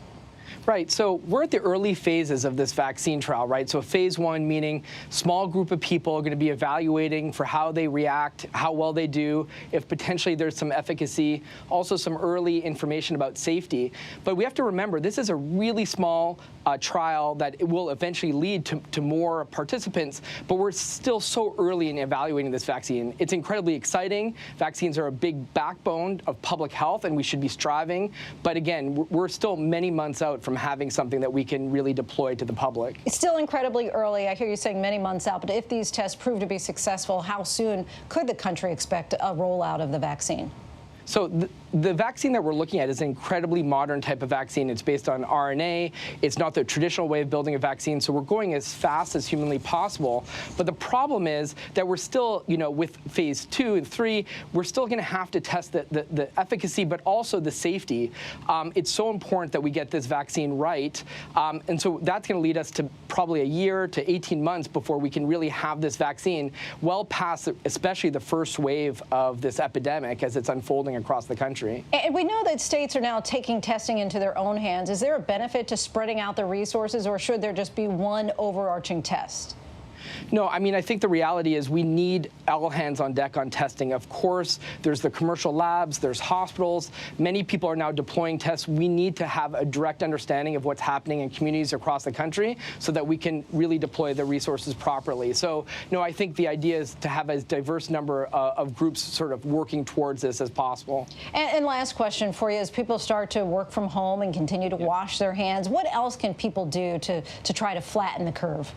Right. So we're at the early phases of this vaccine trial, right? So phase 1, meaning small group of people are going to be evaluating for how they react, how well they do, if potentially there's some efficacy, also some early information about safety. But we have to remember, this is a really small trial that it will eventually lead to more participants, but we're still so early in evaluating this vaccine. It's incredibly exciting. Vaccines are a big backbone of public health, and we should be striving. But again, we're still many months out from having something that we can really deploy to the public. It's still incredibly early. I hear you saying many months out, but if these tests prove to be successful, how soon could the country expect a rollout of the vaccine? So the vaccine that we're looking at is an incredibly modern type of vaccine. It's based on RNA. It's not the traditional way of building a vaccine. So we're going as fast as humanly possible. But the problem is that we're still, with phase 2 and 3, we're still going to have to test the efficacy, but also the safety. It's so important that we get this vaccine right. And so that's going to lead us to probably a year to 18 months before we can really have this vaccine well past, especially the first wave of this epidemic as it's unfolding across the country. And we know that states are now taking testing into their own hands. Is there a benefit to spreading out the resources, or should there just be one overarching test? No, I mean, I think the reality is we need all hands on deck on testing. Of course, there's the commercial labs, there's hospitals. Many people are now deploying tests. We need to have a direct understanding of what's happening in communities across the country so that we can really deploy the resources properly. So, I think the idea is to have as diverse number of groups sort of working towards this as possible. And last question for you, as people start to work from home and continue to wash their hands, what else can people do to try to flatten the curve?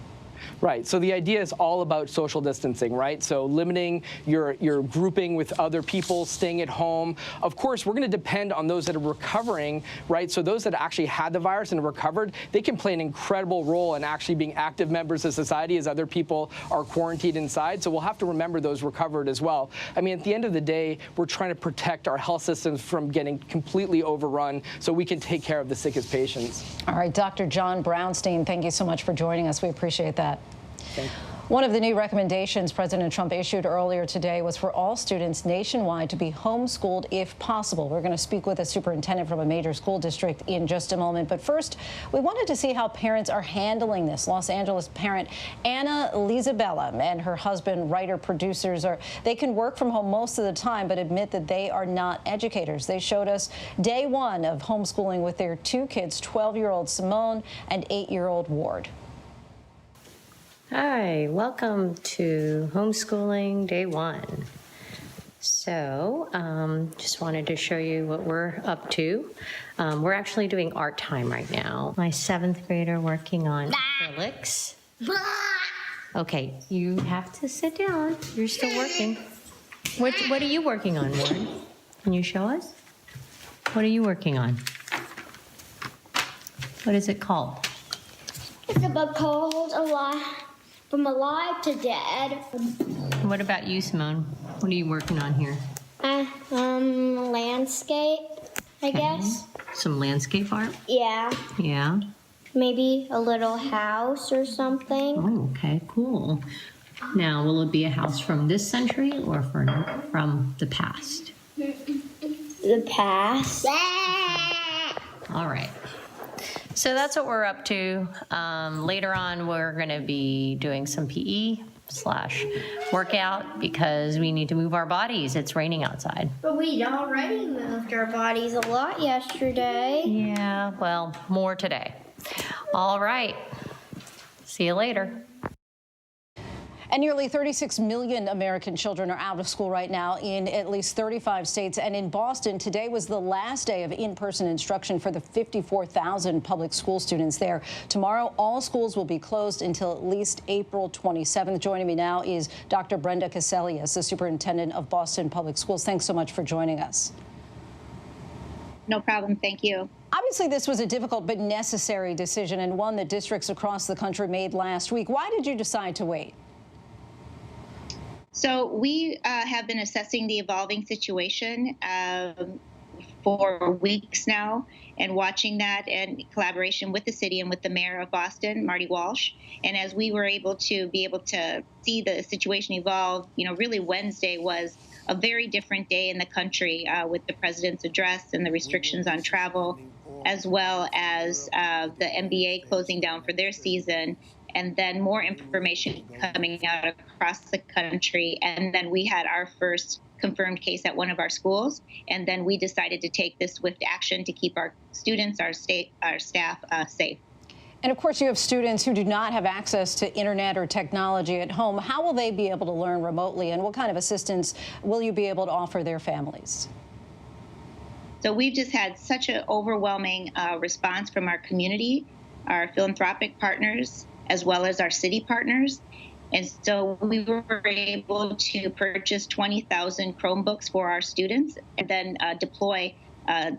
Right. So the idea is all about social distancing, right? So limiting your grouping with other people, staying at home. Of course, we're going to depend on those that are recovering, right? So those that actually had the virus and recovered, they can play an incredible role in actually being active members of society as other people are quarantined inside. So we'll have to remember those recovered as well. I mean, at the end of the day, we're trying to protect our health systems from getting completely overrun so we can take care of the sickest patients. All right, Dr. John Brownstein, thank you so much for joining us. We appreciate that. One of the new recommendations President Trump issued earlier today was for all students nationwide to be homeschooled if possible. We're going to speak with a superintendent from a major school district in just a moment. But first, we wanted to see how parents are handling this. Los Angeles parent Anna Lizabella and her husband, writer-producers, they can work from home most of the time, but admit that they are not educators. They showed us day one of homeschooling with their two kids, 12-year-old Simone and 8-year-old Ward. Hi, welcome to homeschooling day one. So, just wanted to show you what we're up to. We're actually doing art time right now. My 7th grader working on acrylics. Okay, you have to sit down. You're still working. What are you working on, Ward? Can you show us? What are you working on? What is it called? It's a book called From Alive to Dead. What about you, Simone? What are you working on here? Landscape, I guess. Some landscape art? Yeah. Yeah. Maybe a little house or something. Oh, okay, cool. Now, will it be a house from this century or from the past? The past. All right. So that's what we're up to. Later on, we're going to be doing some PE/workout because we need to move our bodies. It's raining outside. But we'd already moved our bodies a lot yesterday. Yeah, well, more today. All right. See you later. And nearly 36 million American children are out of school right now in at least 35 states. And in Boston, today was the last day of in-person instruction for the 54,000 public school students there. Tomorrow, all schools will be closed until at least April 27th. Joining me now is Dr. Brenda Cassellius, the superintendent of Boston Public Schools. Thanks so much for joining us. No problem. Thank you. Obviously, this was a difficult but necessary decision and one that districts across the country made last week. Why did you decide to wait? So we have been assessing the evolving situation for weeks now and watching that in collaboration with the city and with the mayor of Boston, Marty Walsh. And as we were able to see the situation evolve, really Wednesday was a very different day in the country with the president's address and the restrictions on travel, as well as the NBA closing down for their season. And then more information coming out across the country. And then we had our first confirmed case at one of our schools. And then we decided to take this swift action to keep our students, our staff safe. And of course, you have students who do not have access to internet or technology at home. How will they be able to learn remotely? And what kind of assistance will you be able to offer their families? So we've just had such an overwhelming response from our community, our philanthropic partners, as well as our city partners. And so we were able to purchase 20,000 Chromebooks for our students and then deploy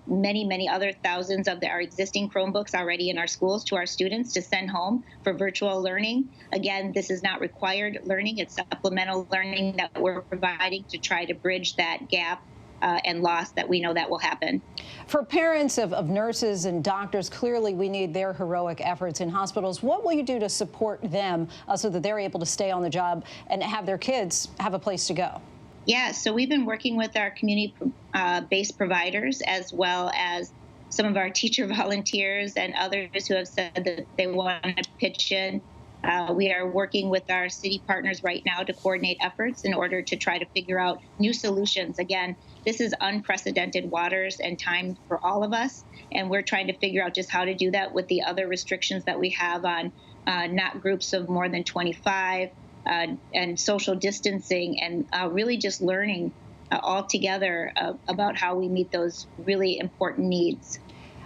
many other thousands of our existing Chromebooks already in our schools to our students to send home for virtual learning. Again, this is not required learning. It's supplemental learning that we're providing to try to bridge that gap and loss that we know that will happen. For parents of nurses and doctors, clearly we need their heroic efforts in hospitals. What will you do to support them so that they're able to stay on the job and have their kids have a place to go? Yeah, so we've been working with our community-based providers as well as some of our teacher volunteers and others who have said that they want to pitch in. We are working with our city partners right now to coordinate efforts in order to try to figure out new solutions. Again, this is unprecedented waters and time for all of us, and we're trying to figure out just how to do that with the other restrictions that we have on not groups of more than 25 and social distancing and really just learning all together about how we meet those really important needs.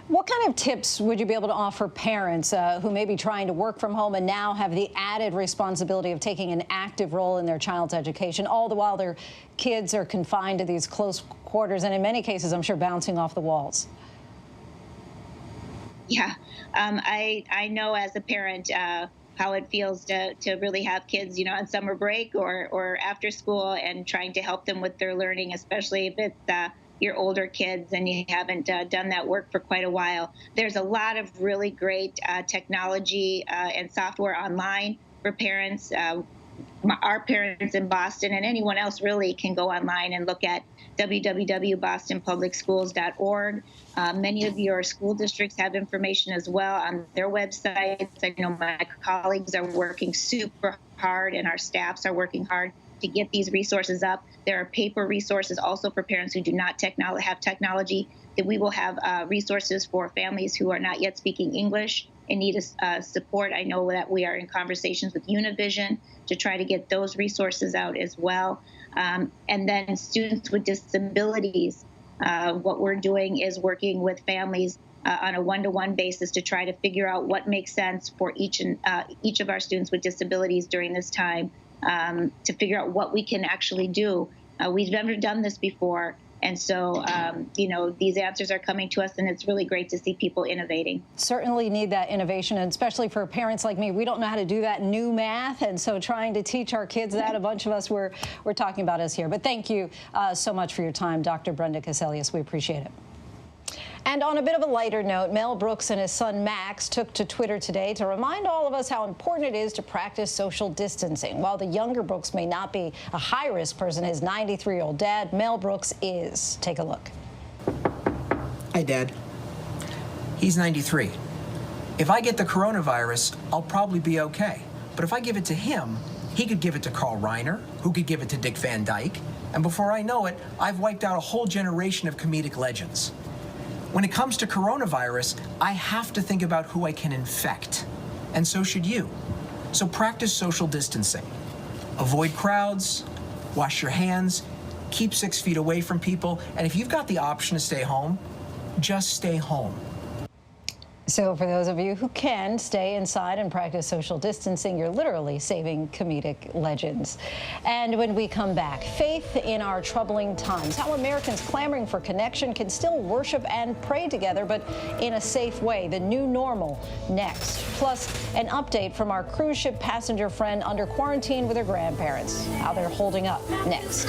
What kind of tips would you be able to offer parents who may be trying to work from home and now have the added responsibility of taking an active role in their child's education, all the while their kids are confined to these close quarters and in many cases, I'm sure, bouncing off the walls? Yeah, I know as a parent how it feels to really have kids, on summer break or after school and trying to help them with their learning, especially if it's your older kids and you haven't done that work for quite a while. There's a lot of really great technology and software online for parents. our parents in Boston and anyone else really can go online and look at www.bostonpublicschools.org. Many of your school districts have information as well on their websites. I know my colleagues are working super hard and our staffs are working hard to get these resources up. There are paper resources also for parents who do not have technology, that we will have resources for families who are not yet speaking English and need support. I know that we are in conversations with Univision to try to get those resources out as well. And then students with disabilities, what we're doing is working with families on a one-to-one basis to try to figure out what makes sense for each of our students with disabilities during this time, to figure out what we can actually do. We've never done this before. And so, these answers are coming to us, and it's really great to see people innovating. Certainly need that innovation, and especially for parents like me. We don't know how to do that new math, and so trying to teach our kids that, a bunch of us we're talking about us here. But thank you so much for your time, Dr. Brenda Cassellius. We appreciate it. And on a bit of a lighter note, Mel Brooks and his son Max took to Twitter today to remind all of us how important it is to practice social distancing. While the younger Brooks may not be a high-risk person, his 93-year-old dad, Mel Brooks, is. Take a look. Hi, Dad. He's 93. If I get the coronavirus, I'll probably be okay. But if I give it to him, he could give it to Carl Reiner, who could give it to Dick Van Dyke. And before I know it, I've wiped out a whole generation of comedic legends. When it comes to coronavirus, I have to think about who I can infect. And so should you. So practice social distancing. Avoid crowds, wash your hands, keep 6 feet away from people, and if you've got the option to stay home, just stay home. So for those of you who can stay inside and practice social distancing, you're literally saving comedic legends. And when we come back, faith in our troubling times, how Americans clamoring for connection can still worship and pray together, but in a safe way, the new normal next. Plus, an update from our cruise ship passenger friend under quarantine with her grandparents, how they're holding up next.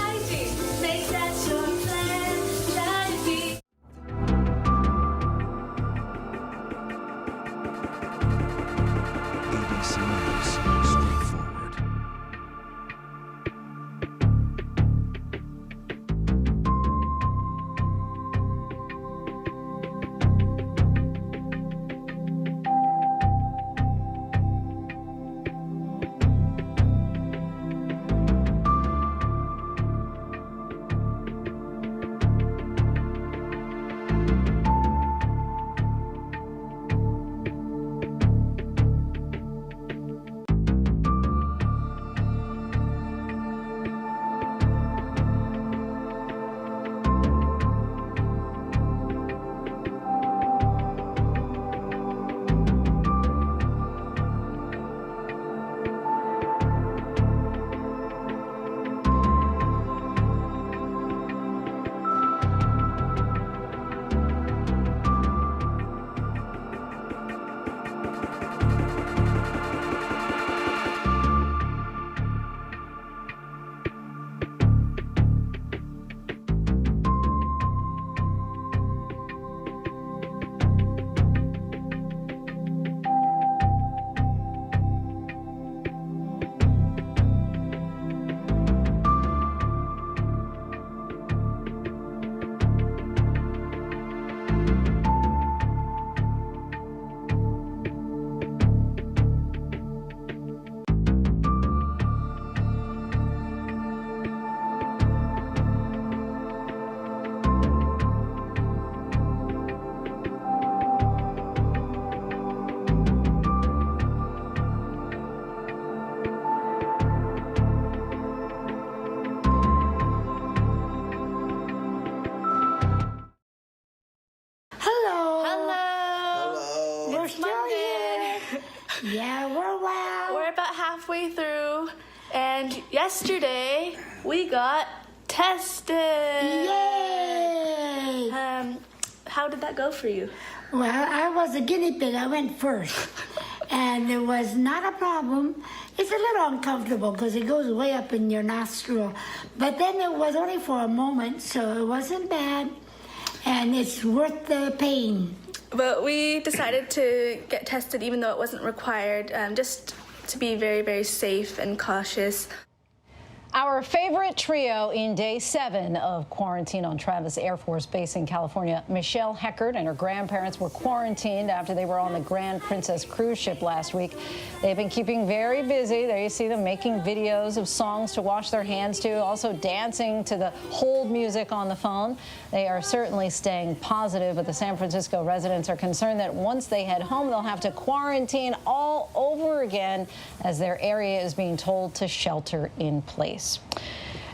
Yeah, we're well. We're about halfway through, and yesterday we got tested. Yay! How did that go for you? Well, I was a guinea pig. I went first, and it was not a problem. It's a little uncomfortable because it goes way up in your nostril, but then it was only for a moment, so it wasn't bad, and it's worth the pain. But we decided to get tested even though it wasn't required, just to be very, very safe and cautious. Our favorite trio in day 7 of quarantine on Travis Air Force Base in California. Michelle Heckert and her grandparents were quarantined after they were on the Grand Princess cruise ship last week. They've been keeping very busy. There you see them making videos of songs to wash their hands to, also dancing to the hold music on the phone. They are certainly staying positive, but the San Francisco residents are concerned that once they head home, they'll have to quarantine all over again as their area is being told to shelter in place.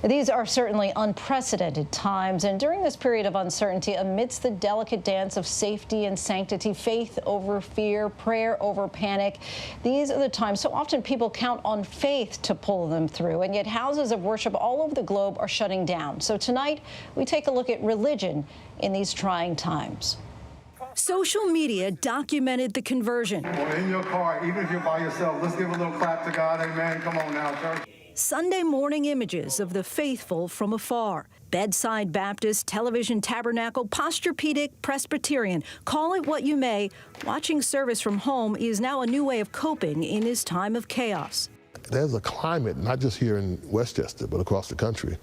These are certainly unprecedented times, and during this period of uncertainty, amidst the delicate dance of safety and sanctity, faith over fear, prayer over panic, these are the times so often people count on faith to pull them through, and yet houses of worship all over the globe are shutting down. So tonight, we take a look at religion in these trying times. Social media documented the conversion. Well, in your car, even if you're by yourself, let's give a little clap to God. Amen. Come on now, church. Sunday morning images of the faithful from afar. Bedside Baptist, Television Tabernacle, Posturepedic, Presbyterian. Call it what you may, watching service from home is now a new way of coping in this time of chaos. There's a climate, not just here in Westchester, but across the country,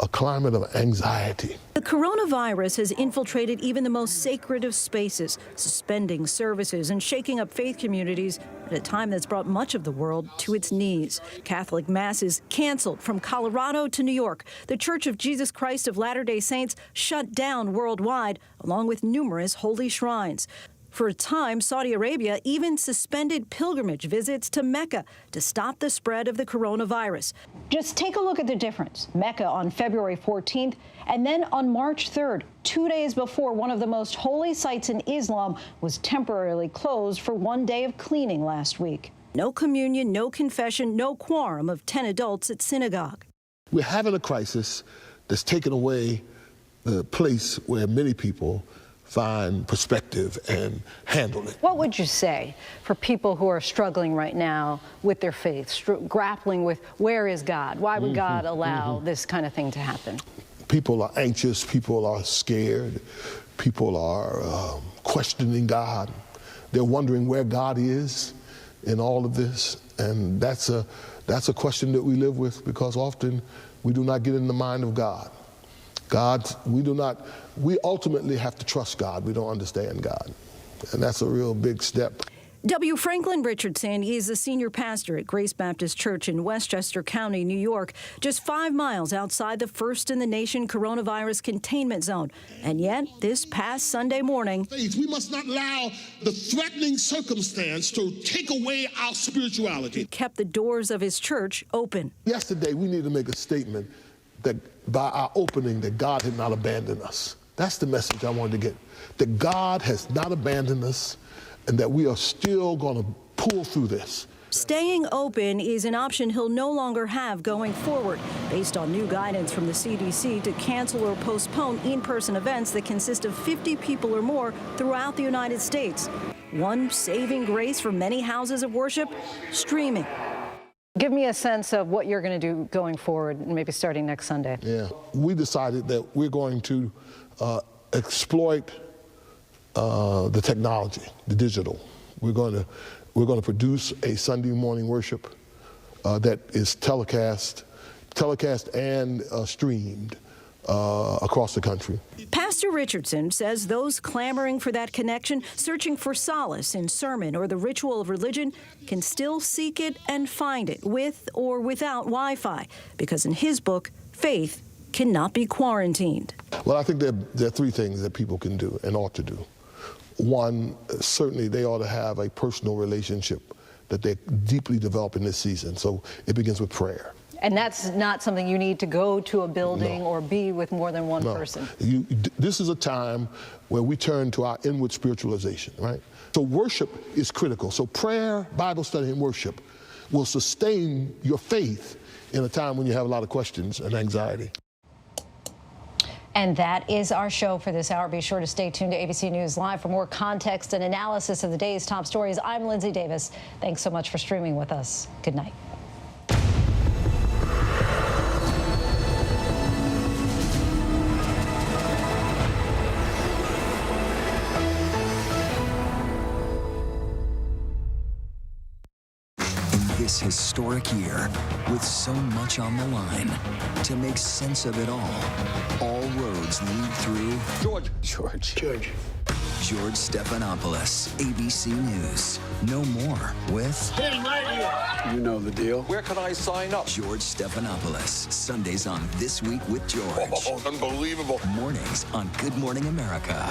a climate of anxiety. The coronavirus has infiltrated even the most sacred of spaces, suspending services and shaking up faith communities at a time that's brought much of the world to its knees. Catholic masses canceled from Colorado to New York. The Church of Jesus Christ of Latter-day Saints shut down worldwide, along with numerous holy shrines. For a time, Saudi Arabia even suspended pilgrimage visits to Mecca to stop the spread of the coronavirus. Just take a look at the difference. Mecca on February 14th, and then on March 3rd, 2 days before one of the most holy sites in Islam was temporarily closed for 1 day of cleaning last week. No communion, no confession, no quorum of 10 adults at synagogue. We're having a crisis that's taken away the place where many people find perspective and handle it. What would you say for people who are struggling right now with their faith, grappling with where is God? Why would God allow this kind of thing to happen? People are anxious, people are scared, people are questioning God. They're wondering where God is in all of this, and that's a question that we live with because often we do not get in the mind of God. We ultimately have to trust God. We don't understand God. And that's a real big step. W. Franklin Richardson is the senior pastor at Grace Baptist Church in Westchester County, New York, just 5 miles outside the first-in-the-nation coronavirus containment zone. And yet, this past Sunday morning, we must not allow the threatening circumstance to take away our spirituality. Kept the doors of his church open. Yesterday, we need to make a statement that by our opening, that God had not abandoned us. That's the message I wanted to get, that God has not abandoned us and that we are still going to pull through this. Staying open is an option he'll no longer have going forward, based on new guidance from the CDC to cancel or postpone in-person events that consist of 50 people or more throughout the United States. One saving grace for many houses of worship, streaming. Give me a sense of what you're going to do going forward, maybe starting next Sunday. Yeah, we decided that we're going to exploit the technology, the digital. We're going to produce a Sunday morning worship that is telecast and streamed across the country. Pastor Richardson says those clamoring for that connection, searching for solace in sermon or the ritual of religion, can still seek it and find it with or without Wi-Fi, because in his book, faith cannot be quarantined. Well, I think there are 3 things that people can do and ought to do. One, certainly they ought to have a personal relationship that they deeply develop in this season. So it begins with prayer. And that's not something you need to go to a building or be with more than one person. This is a time where we turn to our inward spiritualization, right? So worship is critical. So prayer, Bible study, and worship will sustain your faith in a time when you have a lot of questions and anxiety. And that is our show for this hour. Be sure to stay tuned to ABC News Live for more context and analysis of the day's top stories. I'm Lindsay Davis. Thanks so much for streaming with us. Good night. this historic year, with so much on the line, to make sense of it all roads lead through George Stephanopoulos, ABC News. No more with... You know the deal. Where can I sign up? George Stephanopoulos, Sundays on This Week with George. Unbelievable. Mornings on Good Morning America.